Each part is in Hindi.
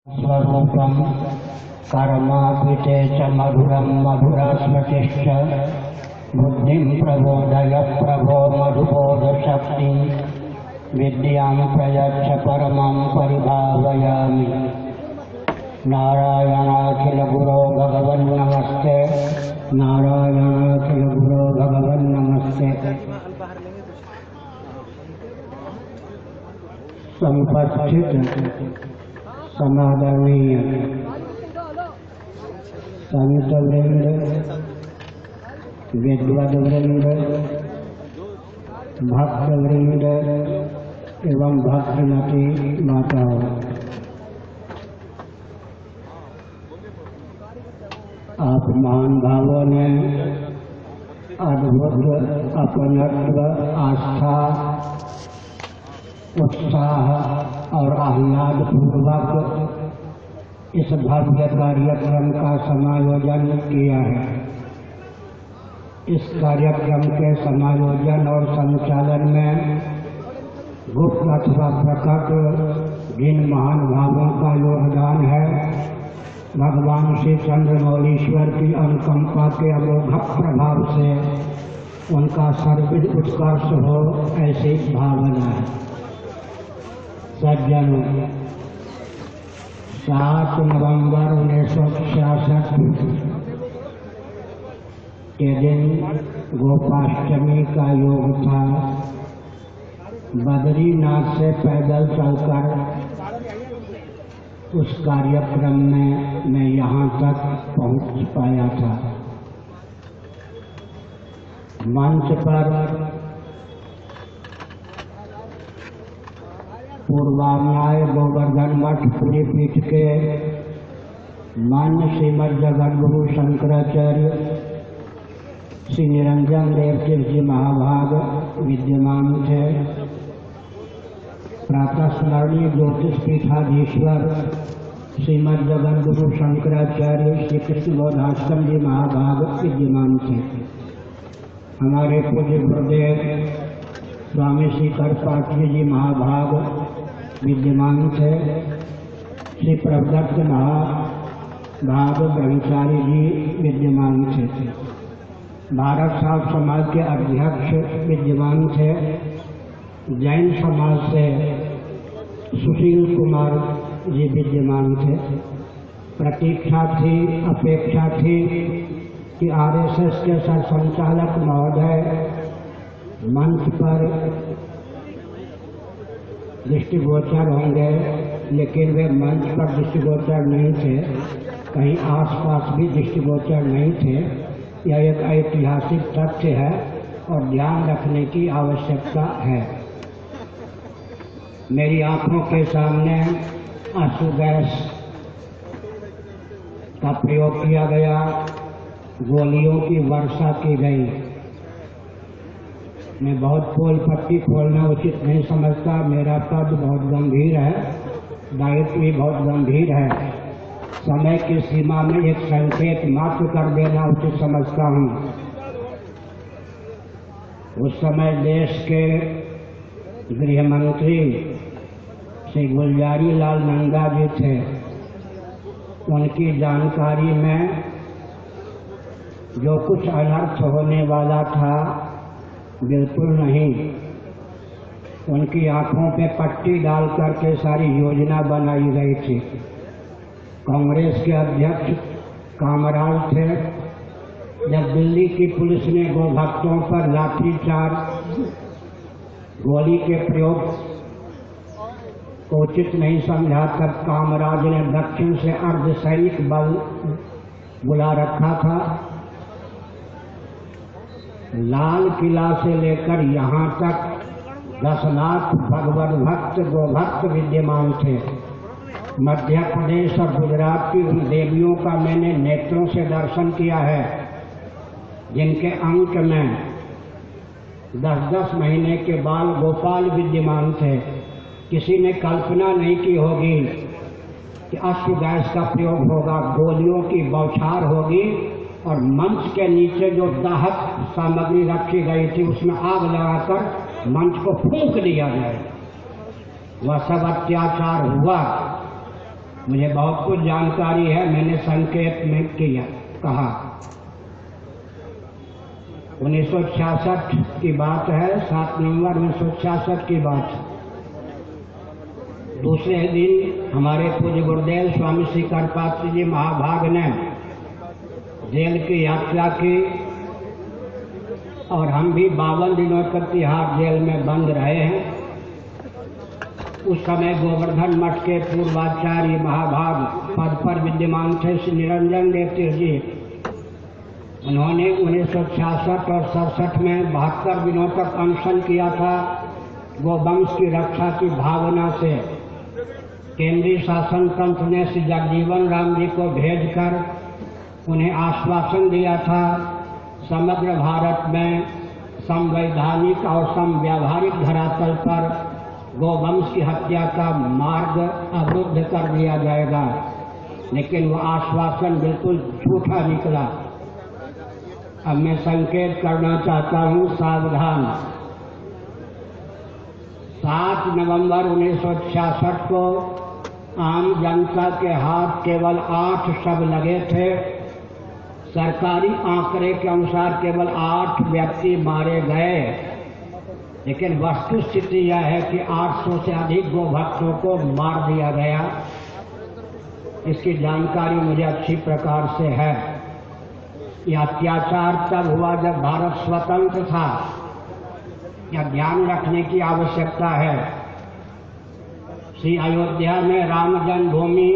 स्वरूपं कर्मापिते च मधुरं मधुरास्मृतिश्च बुद्धिं प्रबोधय प्रभो मधुबोधशक्तिं विद्यां प्रयच्छ परमं परिभावयामि। नारायणाखिलगुरो भगवन्नमस्ते, नारायणाखिलगुरो भगवन्नमस्ते। समुपस्थित समादरणीय संत वृंद, विद्वद वृंद, भक्त वृंद एवं भक्तमती माताओं, आप महान भावों ने अद्भुत अपनत्व, आस्था, उत्साह और आह्लाद पूर्वक इस भव्य कार्यक्रम का समायोजन किया है। इस कार्यक्रम के समायोजन और संचालन में गुप्त अथवा प्रकट जिन महान भावों का योगदान है, भगवान श्री चंद्रमौलीश्वर की अनुकंपा के अमोघ प्रभाव से उनका सर्विद उत्कर्ष हो, ऐसी भावना है। सज्जनों, 7 नवंबर 1966 के दिन गोपाष्टमी का योग था। बद्रीनाथ से पैदल चलकर उस कार्यक्रम में मैं यहाँ तक पहुँच पाया था। मंच पर पूर्वान्याय गोवर्धन मठ पुरी पीठ के मान्य श्रीमद जगद्गुरु शंकराचार्य श्री निरंजन देव तीर्थ जी महाभाग विद्यमान थे। प्रातः स्मरणीय ज्योतिष पीठाधीश्वर श्रीमद जगद्गुरु शंकराचार्य श्री कृष्ण बोधाश्रम जी महाभाग विद्यमान थे। हमारे पूज्य गुरुदेव स्वामी श्री करपात्री जी महाभाग विद्यमान थे। श्री प्रभुदत्त महाभाग ब्रह्मचारी जी विद्यमान थे। भारत साध समाज के अध्यक्ष विद्यमान थे। जैन समाज से सुशील कुमार जी विद्यमान थे। प्रतीक्षा थी, अपेक्षा थी कि आरएसएस के सरसंचालक महोदय मंच पर दृष्टिगोचर होंगे, लेकिन वे मंच पर दृष्टिगोचर नहीं थे, कहीं आसपास भी दृष्टिगोचर नहीं थे। यह एक ऐतिहासिक तथ्य है और ध्यान रखने की आवश्यकता है। मेरी आंखों के सामने आंसू गैस का प्रयोग किया गया, गोलियों की वर्षा की गई। मैं बहुत पोल पट्टी खोलना उचित नहीं समझता। मेरा पद बहुत गंभीर है, दायित्व भी बहुत गंभीर है। समय की सीमा में एक संकेत मात्र कर देना उचित समझता हूँ। उस समय देश के गृह मंत्री श्री गुलजारी लाल नंदा जी थे। उनकी जानकारी में जो कुछ अनर्थ होने वाला था, बिल्कुल नहीं। उनकी आंखों पे पट्टी डाल करके सारी योजना बनाई गई थी। कांग्रेस के अध्यक्ष कामराज थे। जब दिल्ली की पुलिस ने गोभक्तों पर लाठीचार्ज, गोली के प्रयोग को उचित नहीं समझा, तब कामराज ने दक्षिण से अर्धसैनिक बल बुला रखा था। लाल किला से लेकर यहाँ तक 10 लाख भगवत भक्त गोभक्त विद्यमान थे। मध्य प्रदेश और गुजरात की उन देवियों का मैंने नेत्रों से दर्शन किया है, जिनके अंक में 10-10 महीने के बाल गोपाल विद्यमान थे। किसी ने कल्पना नहीं की होगी कि अश्रु गैस का प्रयोग होगा, गोलियों की बौछार होगी और मंच के नीचे जो दाहक सामग्री रखी गई थी उसमें आग लगाकर मंच को फूंक दिया जाए। वह सब अत्याचार हुआ मुझे बहुत कुछ जानकारी है, मैंने संकेत में किया कहा। 1966 की बात है, 7 नवंबर 1966 की बात है। दूसरे दिन हमारे पूज्य गुरुदेव स्वामी श्री करपात्री जी महाभाग ने जेल की यात्रा की और हम भी 52 दिनों तक तिहाड़ जेल में बंद रहे हैं। उस समय गोवर्धन मठ के पूर्वाचार्य महाभाग पद पर विद्यमान थे श्री निरंजन देव तीर्थ जी। उन्होंने 1966 और 67 में 72 दिनों तक अनशन किया था। गोवंश की रक्षा की भावना से केंद्रीय शासन तंत्र ने श्री जगजीवन राम जी को भेजकर उन्हें आश्वासन दिया था समग्र भारत में संवैधानिक और समव्यावहारिक धरातल पर गोवंश की हत्या का मार्ग अवरुद्ध कर दिया जाएगा, लेकिन वह आश्वासन बिल्कुल झूठा निकला। अब मैं संकेत करना चाहता हूं, सावधान। 7 नवंबर 1966 को आम जनता के हाथ केवल 8 शव लगे थे। सरकारी आंकड़े के अनुसार केवल 8 व्यक्ति मारे गए, लेकिन वस्तुस्थिति यह है कि 800 से अधिक गोभक्तों को मार दिया गया। इसकी जानकारी मुझे अच्छी प्रकार से है। यह अत्याचार तब हुआ जब भारत स्वतंत्र था। यह ध्यान रखने की आवश्यकता है। श्री अयोध्या में राम जन्मभूमि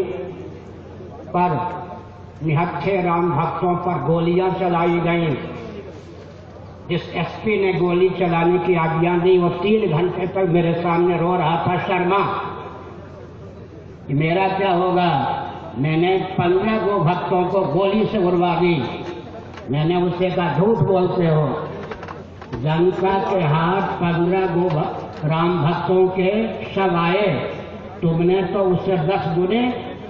पर निहत्थे राम भक्तों पर गोलियां चलाई गईं। जिस एसपी ने गोली चलाने की आज्ञा दी वो 3 घंटे तक मेरे सामने रो रहा था, शर्मा मेरा क्या होगा। मैंने 15 गो भक्तों को गोली से उड़वा दी। मैंने उससे कहा झूठ बोलते हो। जनता के हाथ 15 गो राम भक्तों के शव आए, तुमने तो उससे 10 गुने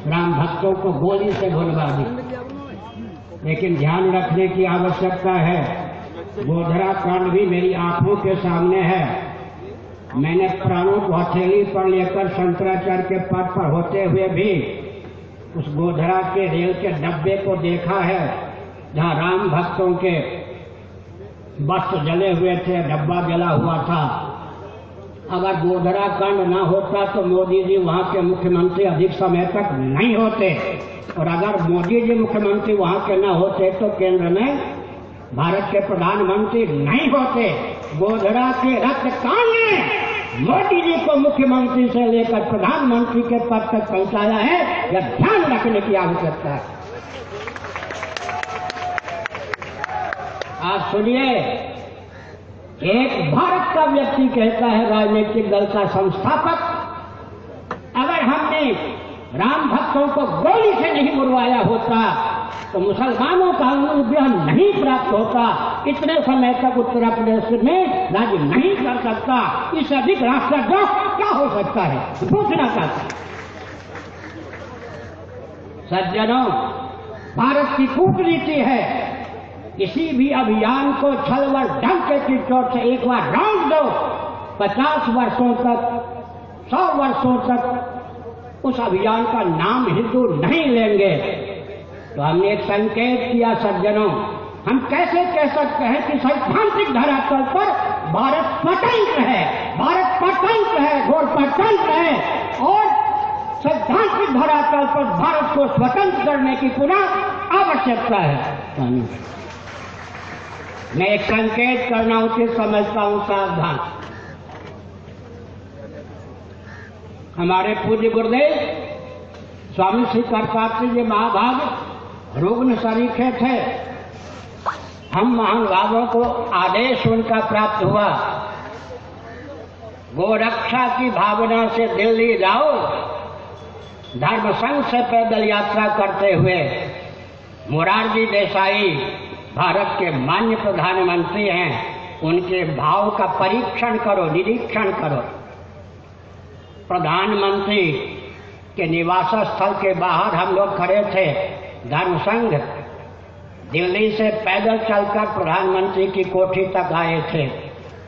राम भक्तों को गोली से भुलवा दी। लेकिन ध्यान रखने की आवश्यकता है, गोधरा कांड भी मेरी आंखों के सामने है। मैंने प्राणों को हथेली पर लेकर शंकराचार्य के पद पर होते हुए भी उस गोधरा के रेल के डब्बे को देखा है, जहां राम भक्तों के वस्त्र जले हुए थे, डब्बा जला हुआ था। अगर गोधरा कांड न होता तो मोदी जी वहां के मुख्यमंत्री अधिक समय तक नहीं होते, और अगर मोदी जी मुख्यमंत्री वहां के न होते तो केंद्र में भारत के प्रधानमंत्री नहीं होते। गोधरा के रत्तकांड ने मोदी जी को मुख्यमंत्री से लेकर प्रधानमंत्री के पद तक पहुंचाया है। यह ध्यान रखने की आवश्यकता है। आज सुनिए, एक भारत का व्यक्ति कहता है, राजनीतिक दल का संस्थापक, अगर हमने राम भक्तों को गोली से नहीं उड़वाया होता तो मुसलमानों का अनुग्रह नहीं प्राप्त होता। इतने समय तक उत्तर प्रदेश में राज्य नहीं कर सकता। इससे अधिक राष्ट्रद्रोह क्या हो सकता है, पूछना चाहता। सज्जनों, भारत की कूटनीति है, किसी भी अभियान को छल व डंक की चोट से एक बार राउंड दो, 50 वर्षों तक, 100 वर्षों तक उस अभियान का नाम हिंदू नहीं लेंगे। तो हमने एक संकेत किया, सज्जनों, हम कैसे कह सकते हैं कि सैद्धांतिक धरातल पर भारत स्वतंत्र है, भारत स्वतंत्र है, घोर स्वतंत्र है, और सैद्धांतिक धरातल पर भारत को स्वतंत्र करने की पुनः आवश्यकता है। मैं एक संकेत करना उचित समझता हूं, सावधान। हमारे पूज्य गुरुदेव स्वामी श्री करपात्री जी महाभाग रुग्ण सरीखे थे। हम महानुभावों को आदेश उनका प्राप्त हुआ, गोरक्षा की भावना से दिल्ली जाओ। धर्म संघ से पैदल यात्रा करते हुए मोरारजी देसाई भारत के माननीय प्रधानमंत्री हैं, उनके भाव का परीक्षण करो, निरीक्षण करो। प्रधानमंत्री के निवास स्थल के बाहर हम लोग खड़े थे। धर्म संघ दिल्ली से पैदल चलकर प्रधानमंत्री की कोठी तक आए थे।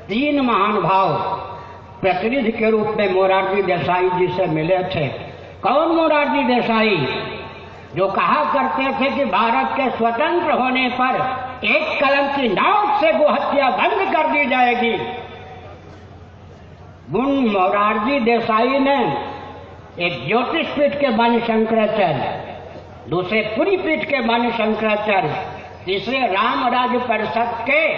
3 महान भाव प्रतिनिधि के रूप में मोरारजी देसाई जी से मिले थे। कौन मोरारजी देसाई, जो कहा करते थे कि भारत के स्वतंत्र होने पर एक कलम की नोट से गोहत्या बंद कर दी जाएगी। उन मोरारजी देसाई ने एक ज्योतिष पीठ के बानी शंकराचार्य, दूसरे पुरी पीठ के बानी शंकराचार्य, तीसरे राम राज्य परिषद के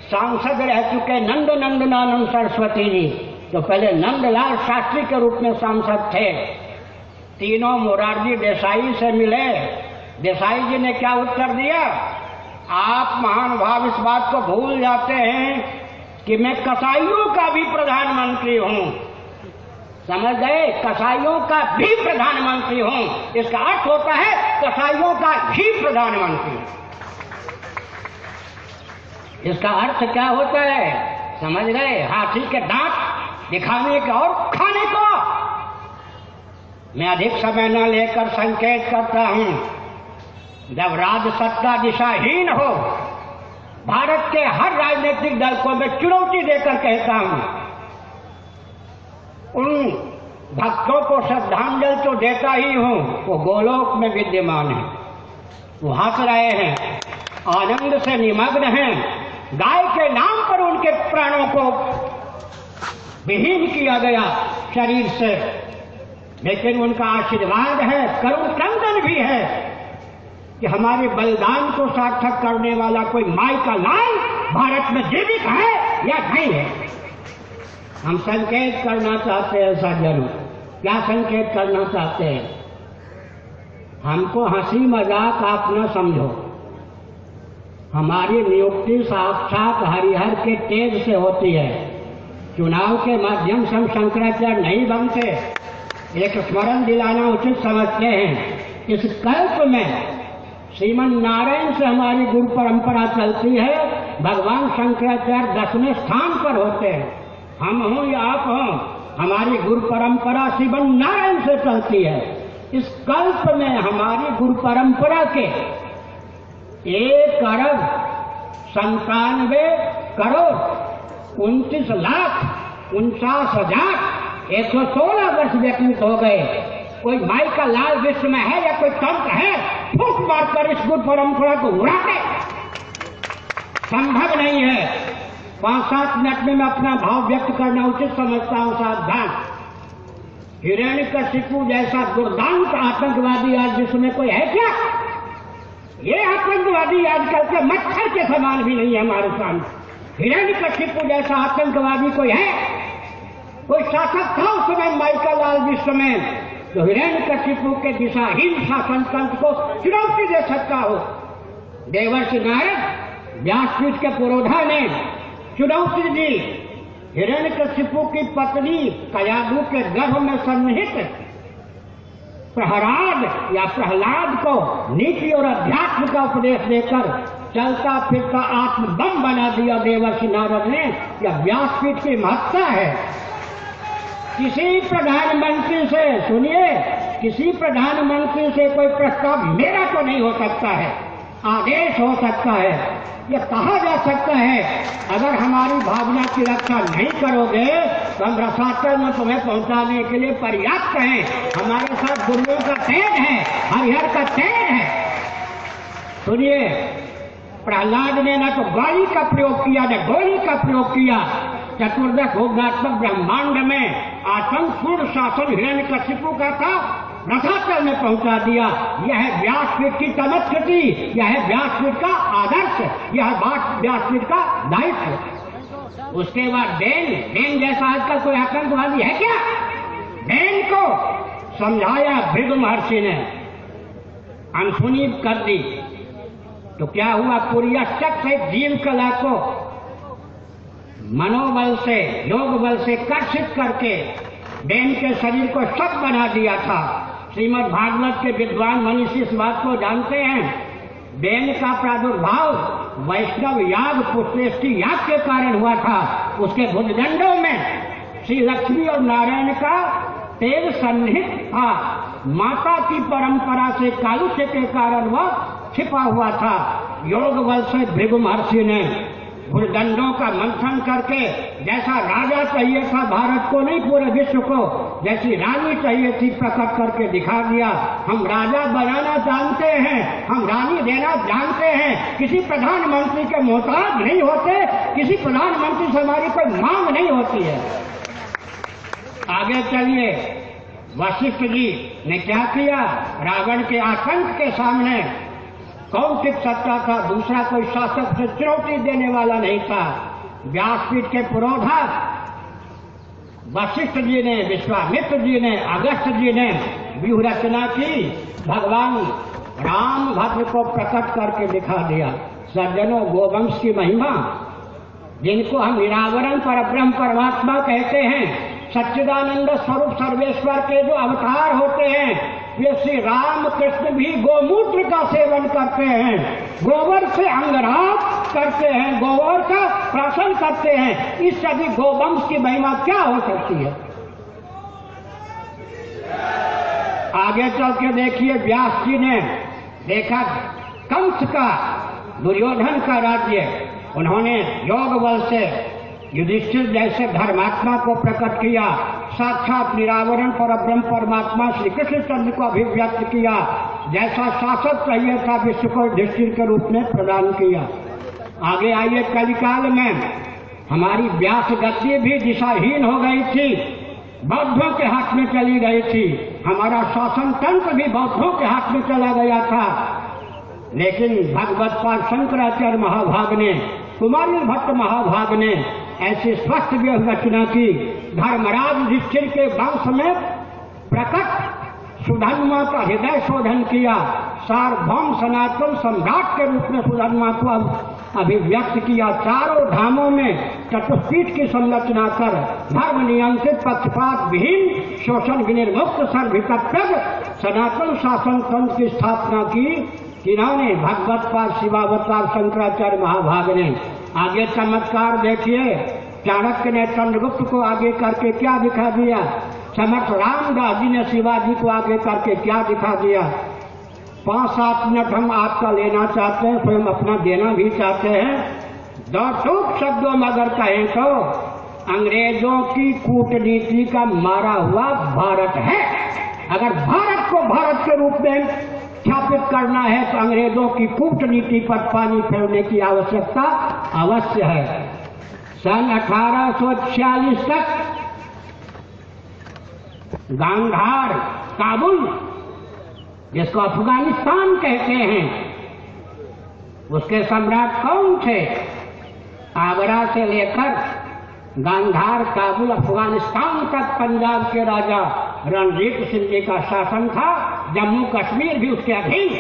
सांसद रह चुके नंदनंदनानंद सरस्वती जी, जो पहले नंदलाल शास्त्री के रूप में सांसद थे, तीनों मोरारजी देसाई से मिले। देसाई जी ने क्या उत्तर दिया? आप महानुभाव इस बात को भूल जाते हैं कि मैं कसाईयों का भी प्रधानमंत्री हूं। समझ गए? कसाईयों का भी प्रधानमंत्री हूं। इसका अर्थ होता है कसाईयों का भी प्रधानमंत्री। इसका अर्थ क्या होता है? समझ गए? हाथी के दांत दिखाने का और खाने को। मैं अधिक समय न लेकर संकेत करता हूं, जब राज सत्ता दिशाहीन हो, भारत के हर राजनीतिक दल को मैं चुनौती देकर कहता हूं, उन भक्तों को श्रद्धांजलि तो देता ही हूं, वो गोलोक में विद्यमान है, वो हंस रहे हैं, आनंद से निमग्न हैं। गाय के नाम पर उनके प्राणों को विहीन किया गया शरीर से, लेकिन उनका आशीर्वाद है, करुण क्रंदन भी है कि हमारे बलिदान को सार्थक करने वाला कोई माई का लाल भारत में जीवित है या नहीं है। हम संकेत करना चाहते हैं सज्जनों। क्या संकेत करना चाहते हैं? हमको हंसी मजाक आप न समझो। हमारी नियुक्ति साक्षात हरिहर के तेज से होती है। चुनाव के माध्यम से हम शंकराचार्य नहीं बनते। एक स्मरण दिलाना उचित समझते हैं। इस कल्प में श्रीमन नारायण से हमारी गुरु परंपरा चलती है। भगवान शंकराचार्य 10वें स्थान पर होते हैं। हम हों या आप हों, हमारी गुरु परंपरा श्रीमन नारायण से चलती है। इस कल्प में हमारी गुरु परंपरा के 1,29,49,49,116 वर्ष व्यतीत हो गए। कोई माई का लाल विश्व में है या कोई तंत्र है फूंक मारकर इस गुरु परंपरा को उड़ा दे? संभव नहीं है। 5-7 मिनट में मैं अपना भाव व्यक्त करना उचित समझता हूं। सावधान। हिरण्यकशिपु जैसा दुर्दांत आतंकवादी आज जिसमें कोई है क्या? ये आतंकवादी आजकल के मच्छर के समान भी नहीं है हमारे सामने। हिरण्यकशिपु जैसा आतंकवादी कोई है? कोई शासक था उस समय माइका लाल विश्व में जो हिरण्यकशिपु के दिशाहीन शासन तंत्र को चुनौती दे सकता हो? देवर्षि नारद व्यासपीठ के पुरोधा ने चुनौती दी। हिरण्यकशिपु की पत्नी कयादू के गर्भ में सन्निहित प्रहलाद को नीति और अध्यात्म का उपदेश देकर चलता फिरता आत्मबम बना दिया देवर्षि नारद ने। यह व्यासपीठ की महत्ता है। किसी प्रधानमंत्री से, सुनिए, किसी प्रधानमंत्री से कोई प्रस्ताव मेरा तो नहीं हो सकता है, आदेश हो सकता है। यह कहा जा सकता है अगर हमारी भावना की रक्षा नहीं करोगे तो हम रसातल में तुम्हें पहुंचाने के लिए पर्याप्त हैं। हमारे साथ गुरुओं का तेज है, हरिहर का तेज है। सुनिए, प्रहलाद ने न तो गाली का प्रयोग किया न गोली का प्रयोग किया। चतुर्दश भोगात्मक ब्रह्मांड में आतंकपूर्ण शासन हिरण्यकशिपु का था, रसातल में पहुंचा दिया। यह है व्यासपीठ की तमस्कृति, यह है व्यासपीठ का आदर्श, यह है व्यासपीठ का दायित्व। उसके बाद डेन जैसा आजकल कोई आतंकवादी है क्या? डेन को समझाया भृगु महर्षि ने, अनसुनी कर दी तो क्या हुआ? पूरी अष्टक से जीव कला को मनोबल से, योग बल से कर्षित करके डेन के शरीर को शक बना दिया था। श्रीमद् भागवत के विद्वान मनीषी इस बात को जानते हैं। डेन का प्रादुर्भाव वैष्णव याग पुष्पेष्टि याग के कारण हुआ था। उसके भुजदंडों में श्री लक्ष्मी और नारायण का तेज सन्निहित था। माता की परंपरा से कालुष्य के कारण वह छिपा हुआ था। योग बल से भृगु महर्षि ने भूदंडों का मंथन करके जैसा राजा चाहिए था भारत को नहीं पूरे विश्व को, जैसी रानी चाहिए थी प्रकट करके दिखा दिया। हम राजा बनाना जानते हैं, हम रानी देना जानते हैं, किसी प्रधानमंत्री के मोहताज नहीं होते, किसी प्रधानमंत्री से हमारी कोई मांग नहीं होती है। आगे चलिए, वशिष्ठ जी ने क्या किया? रावण के आतंक के सामने कौन टिक सकता था? दूसरा कोई शासक से चुनौती देने वाला नहीं था। व्यासपीठ के पुरोधा वशिष्ठ जी ने, विश्वामित्र जी ने, अगस्त्य जी ने व्यूह रचना की, भगवान राम भद्र को प्रकट करके दिखा दिया। सज्जनों, गोवंश की महिमा, जिनको हम निरावरण पर ब्रह्म परमात्मा कहते हैं, सच्चिदानंद स्वरूप सर्वेश्वर के जो अवतार होते हैं, वे श्री राम कृष्ण भी गोमूत्र का सेवन करते हैं, गोबर से अंगराग करते हैं, गोबर का प्राशन करते हैं। इस सभी गोवंश की महिमा क्या हो सकती है? आगे चल के देखिए, व्यास जी ने देखा कंस का, दुर्योधन का राज्य, उन्होंने योग बल से युधिष्ठिर जैसे धर्मात्मा को प्रकट किया, साक्षात निरावरण परब्रह्म परमात्मा श्री कृष्ण चंद्र को अभिव्यक्त किया, जैसा शासक चाहिए था विश्व को युधिष्ठिर के रूप में प्रदान किया। आगे आइए, कलिकाल में हमारी व्यास गति भी दिशाहीन हो गई थी, बौद्धों के हाथ में चली गई थी, हमारा शासन तंत्र भी बौद्धों के हाथ में चला गया था। लेकिन भगवत पाद शंकराचार्य महाभाग ने, कुमारी भट्ट महाभाग ने ऐसी स्वस्थ रचना की, धर्मराज युधिष्ठिर के वंश में प्रकट सुधन्मा का हृदय शोधन किया, सार्वभौम सनातन सम्राट के रूप में सुधन्मा को अभिव्यक्त किया, चारों धामों में चतुष्पीठ की संरचना कर धर्म नियंत्रित पक्षपात विहीन शोषण विनिर्मुक्त सर्वतत्व सनातन शासन तंत्र की स्थापना की। जिन्होंने भगवत पाद शिवावतार शंकराचार्य महाभाग ने। आगे चमत्कार देखिए, चाणक्य ने चंद्रगुप्त को आगे करके क्या दिखा दिया, समर्थ रामदास जी ने शिवाजी को आगे करके क्या दिखा दिया। 5-7 मिनट हम आपका लेना चाहते हैं, स्वयं अपना देना भी चाहते हैं। 2 टूक शब्दों में अगर कहें तो अंग्रेजों की कूटनीति का मारा हुआ भारत है। अगर भारत को भारत के रूप में स्थापित करना है तो अंग्रेजों की कूटनीति पर पानी फेरने की आवश्यकता अवश्य है। सन 1846 तक गांधार, काबुल, जिसको अफगानिस्तान कहते हैं, उसके सम्राट कौन थे? आगरा से लेकर गांधार, काबुल, अफगानिस्तान तक पंजाब के राजा रणजीत सिंह जी का शासन था। जम्मू कश्मीर भी उसके अधीन।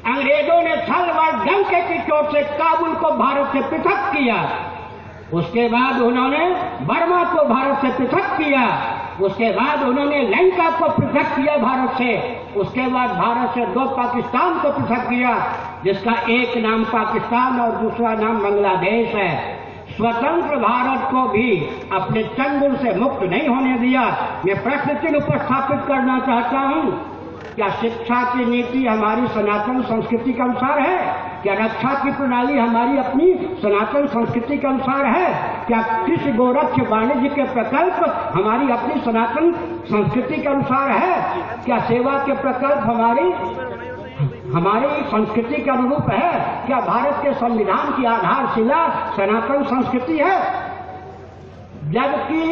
अंग्रेजों ने छल व डंके की चोट से काबुल को भारत से पृथक किया। उसके बाद उन्होंने बर्मा को भारत से पृथक किया। उसके बाद उन्होंने लंका को पृथक किया भारत से। उसके बाद भारत से 2 पाकिस्तान को पृथक किया, जिसका एक नाम पाकिस्तान और दूसरा नाम बांग्लादेश है। स्वतंत्र भारत को भी अपने चंगुल से मुक्त नहीं होने दिया। मैं प्रश्न चिन्ह उपस्थापित करना चाहता हूँ, क्या शिक्षा की नीति हमारी सनातन संस्कृति के अनुसार है? क्या रक्षा की प्रणाली हमारी अपनी सनातन संस्कृति के अनुसार है? क्या कृषि गोरक्ष वाणिज्य के प्रकल्प हमारी अपनी सनातन संस्कृति के अनुसार है? क्या सेवा के प्रकल्प हमारी संस्कृति के अनुरूप है? क्या भारत के संविधान की आधारशिला सनातन संस्कृति है? जबकि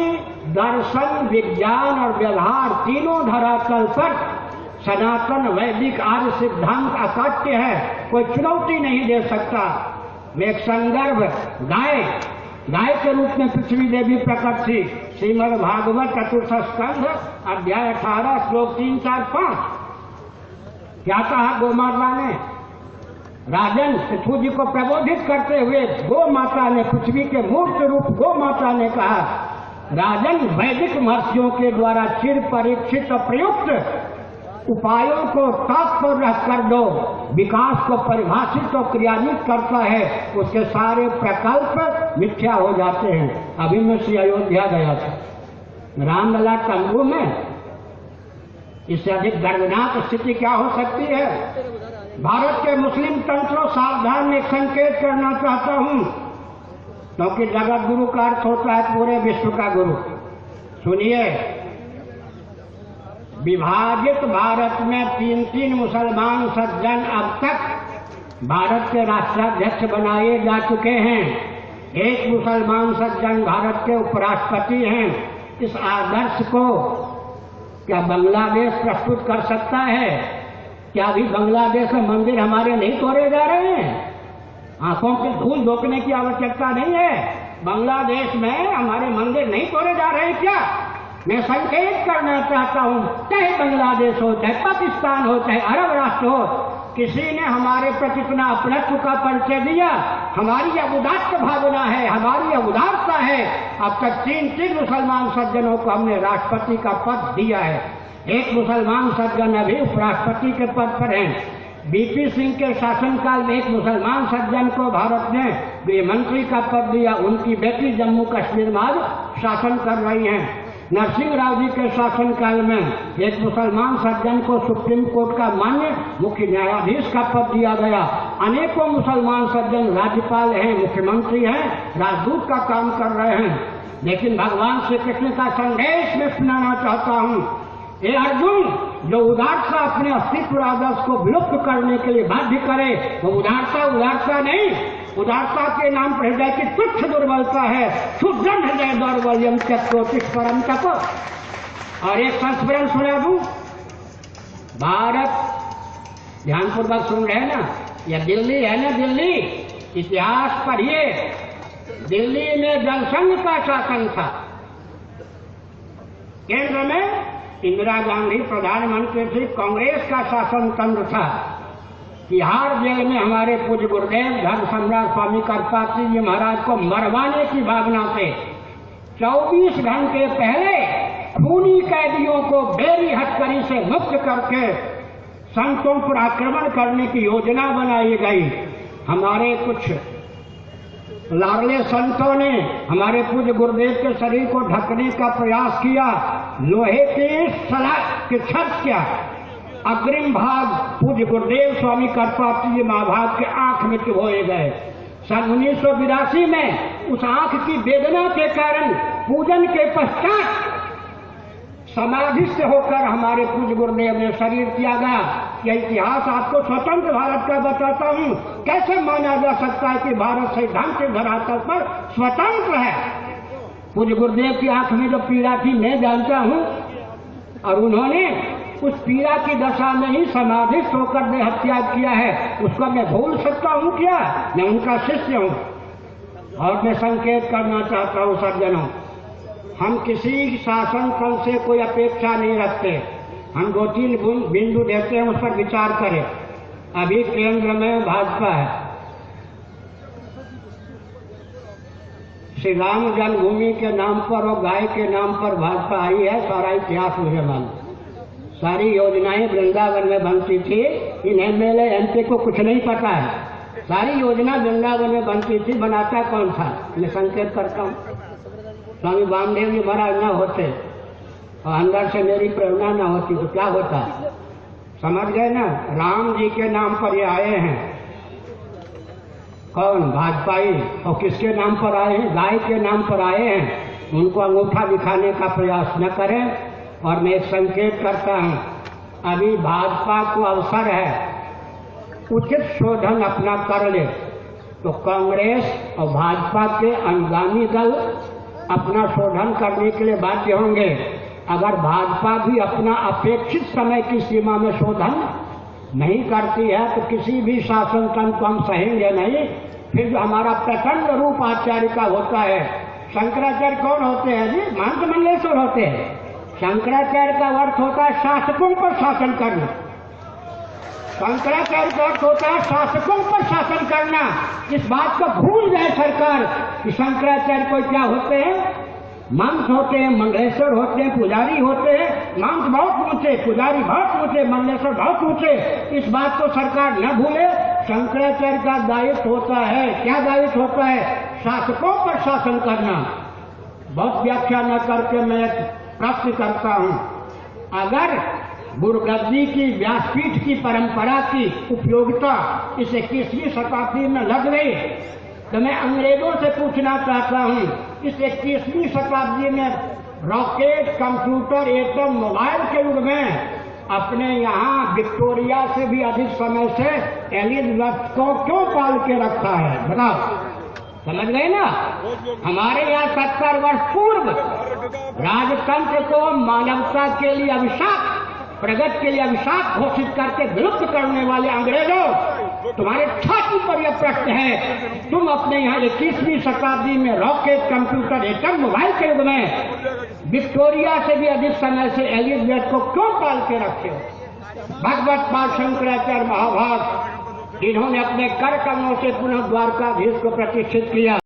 दर्शन, विज्ञान और व्यवहार तीनों धरातल पर सनातन वैदिक आर्य सिद्धांत अकाट्य है, कोई चुनौती नहीं दे सकता। एक संदर्भ, गाय के रूप में पृथ्वी देवी प्रकट थी। श्रीमद् भागवत चतुर्थ स्कंध अध्याय 18 श्लोक 3, 4, 5। क्या कहा गौ माता ने? राजन, पृथ्वी जी को प्रबोधित करते हुए गौ माता ने, पृथ्वी के मूर्त रूप गौ माता ने कहा, राजन, वैदिक महर्षियों के द्वारा चिर परीक्षित प्रयुक्त उपायों को तात्पर्य कर दो, विकास को परिभाषित और क्रियान्वित करता है, उसके सारे प्रकल्प मिथ्या हो जाते हैं। अभी मैं श्री अयोध्या गया था, रामलला तंबू में। इससे अधिक दर्दनाक स्थिति क्या हो सकती है? भारत के मुस्लिम तंत्रों, सावधान, एक संकेत करना चाहता हूं। क्योंकि जगत गुरु का अर्थ होता है पूरे विश्व का गुरु। सुनिए, विभाजित भारत में 3 मुसलमान सज्जन अब तक भारत के राष्ट्राध्यक्ष बनाए जा चुके हैं। एक मुसलमान सज्जन भारत के उपराष्ट्रपति हैं। इस आदर्श को क्या बांग्लादेश प्रस्तुत कर सकता है? क्या अभी बांग्लादेश में मंदिर हमारे नहीं तोड़े जा रहे हैं? आंखों की धूल झोंकने की आवश्यकता नहीं है। बांग्लादेश में हमारे मंदिर नहीं तोड़े जा रहे हैं क्या? मैं संकेत करना चाहता हूं, चाहे बांग्लादेश हो, चाहे पाकिस्तान हो, चाहे अरब राष्ट्र हो, किसी ने हमारे प्रति इतना अपनत्व का परिचय दिया? हमारी यह उदात्त भावना है, हमारी यह उदारता है। अब तक 3 मुसलमान सज्जनों को हमने राष्ट्रपति का पद दिया है। एक मुसलमान सज्जन अभी उपराष्ट्रपति के पद पर हैं। बीपी सिंह के शासनकाल में एक मुसलमान सज्जन को भारत ने गृह मंत्री का पद दिया। उनकी बेटी जम्मू कश्मीर में आज शासन कर रही हैं। नरसिंह राव जी के शासनकाल में एक मुसलमान सज्जन को सुप्रीम कोर्ट का मान्य मुख्य न्यायाधीश का पद दिया गया। अनेकों मुसलमान सज्जन राज्यपाल हैं, मुख्यमंत्री हैं, राजदूत का काम कर रहे हैं। लेकिन भगवान श्री कृष्ण का संदेश मैं सुनाना चाहता हूँ। ये अर्जुन, जो उदारता अपने अस्तित्व आदर्श को विलुप्त करने के लिए बाध्य करे, वो उदारता नहीं। उदारता के नाम पर हृदय की तुच्छ दुर्बलता है। शुद्धन हृदय दौर्बल्यम चक्रोतिष परम तप। और एक संस्मरण सुना दूं। भारत, ध्यानपूर्वक सुन रहे हैं ना, यह दिल्ली है ना, दिल्ली इतिहास पढ़िए। दिल्ली में जनसंघ का शासन था। केंद्र में इंदिरा गांधी प्रधानमंत्री थी, कांग्रेस का शासन तंत्र था। तिहाड़ जेल में हमारे पूज्य गुरुदेव धर्म सम्राट स्वामी करपात्री जी महाराज को मरवाने की भावना से 24 घंटे पहले खूनी कैदियों को बेरी हथकड़ी से मुक्त करके संतों पर आक्रमण करने की योजना बनाई गई। हमारे कुछ लाडले संतों ने हमारे पूज्य गुरुदेव के शरीर को ढकने का प्रयास किया। लोहे के सलाख के छत क्या अग्रिम भाग पूज्य गुरुदेव स्वामी करपात्री जी महाभाग के आंख में चुभोए गए। सन 1982 में उस आंख की वेदना के कारण पूजन के पश्चात समाधिस्थ होकर हमारे पूज्य गुरुदेव ने शरीर त्यागा। यह इतिहास आपको स्वतंत्र भारत का बताता हूँ। कैसे माना जा सकता है कि भारत सैद्धांतिक धरातल पर स्वतंत्र है? पूज्य गुरुदेव की आंख में जो पीड़ा थी मैं जानता हूँ, और उन्होंने उस पीड़ा की दशा में ही समाधिस्थ होकर देह त्याग किया है। उसको मैं भूल सकता हूँ क्या? मैं उनका शिष्य हूँ। और मैं संकेत करना चाहता हूँ सज्जनों, हम किसी शासन तंत्र से कोई अपेक्षा नहीं रखते। हम 2-3 बिंदु देते हैं, उस पर विचार करें। अभी केंद्र में भाजपा है। श्री राम जन्मभूमि के नाम पर और गाय के नाम पर भाजपा आई है। सारा इतिहास मुझे मालूम। सारी योजनाएं वृंदावन में बनती थी। इन एमएलए एमपी को कुछ नहीं पता है। सारी योजना वृंदावन में बनती थी। बनाता कौन था? मैं संकेत करता हूँ, स्वामी वामदेव जी महाराज न होते और अंदर से मेरी प्रेरणा न होती तो क्या होता? समझ गए ना? राम जी के नाम पर ये आए हैं। कौन? भाजपाई। और किसके नाम पर आए हैं? गाय के नाम पर आए हैं। उनको अंगूठा दिखाने का प्रयास न करें। और मैं एक संकेत करता हूँ, अभी भाजपा को अवसर है, उचित शोधन अपना कर ले तो कांग्रेस और भाजपा के अनुगामी दल अपना शोधन करने के लिए बाध्य होंगे। अगर भाजपा भी अपना अपेक्षित समय की सीमा में शोधन नहीं करती है तो किसी भी शासन तंत्र को हम सहेंगे नहीं। फिर जो हमारा प्रचंड रूप आचार्य का होता है। शंकराचार्य कौन होते हैं जी? महंत मंडलेश्वर होते हैं। शंकराचार्य का अर्थ होता है शासकों पर शासन करना। शंकराचार्य का अर्थ होता है शासकों पर शासन करना। इस बात को भूल जाए सरकार कि शंकराचार्य कोई क्या होते हैं? महंत होते हैं, मंडलेश्वर होते हैं, पुजारी होते हैं। महंत बहुत ऊंचे, पुजारी बहुत ऊंचे, मंडलेश्वर बहुत ऊंचे। इस बात को सरकार न भूले। शंकराचार्य का दायित्व होता है, क्या दायित्व होता है? शासकों पर शासन करना। बहुत व्याख्या न करके मैं प्रश्न करता हूँ, अगर गुरुगद्दी की व्यासपीठ की परंपरा की उपयोगिता इस 21वीं शताब्दी में लग गई तो मैं अंग्रेजों से पूछना चाहता हूं, इस 21वीं शताब्दी में रॉकेट, कंप्यूटर, एटम, मोबाइल के युग में अपने यहाँ विक्टोरिया से भी अधिक समय से एलिजाबेथ को क्यों पाल के रखा है? बताओ, समझ गए ना? हमारे यहाँ 70 वर्ष पूर्व राजतंत्र को मानवता के लिए अभिशाप, प्रगति के लिए अभिशाप घोषित करके विलुप्त करने वाले अंग्रेजों, तुम्हारे छाती पर यह प्रश्न है, तुम अपने यहाँ 21वीं शताब्दी में रॉकेट, कंप्यूटर, एटम, मोबाइल के युग में विक्टोरिया से भी अधिक समय से एलिजाबेथ को क्यों पाल के रखे हो? भगवत पाद शंकराचार्य महाभाग, इन्होंने अपने कर कमलों से पुनः द्वारकाधीश को प्रतिष्ठित किया।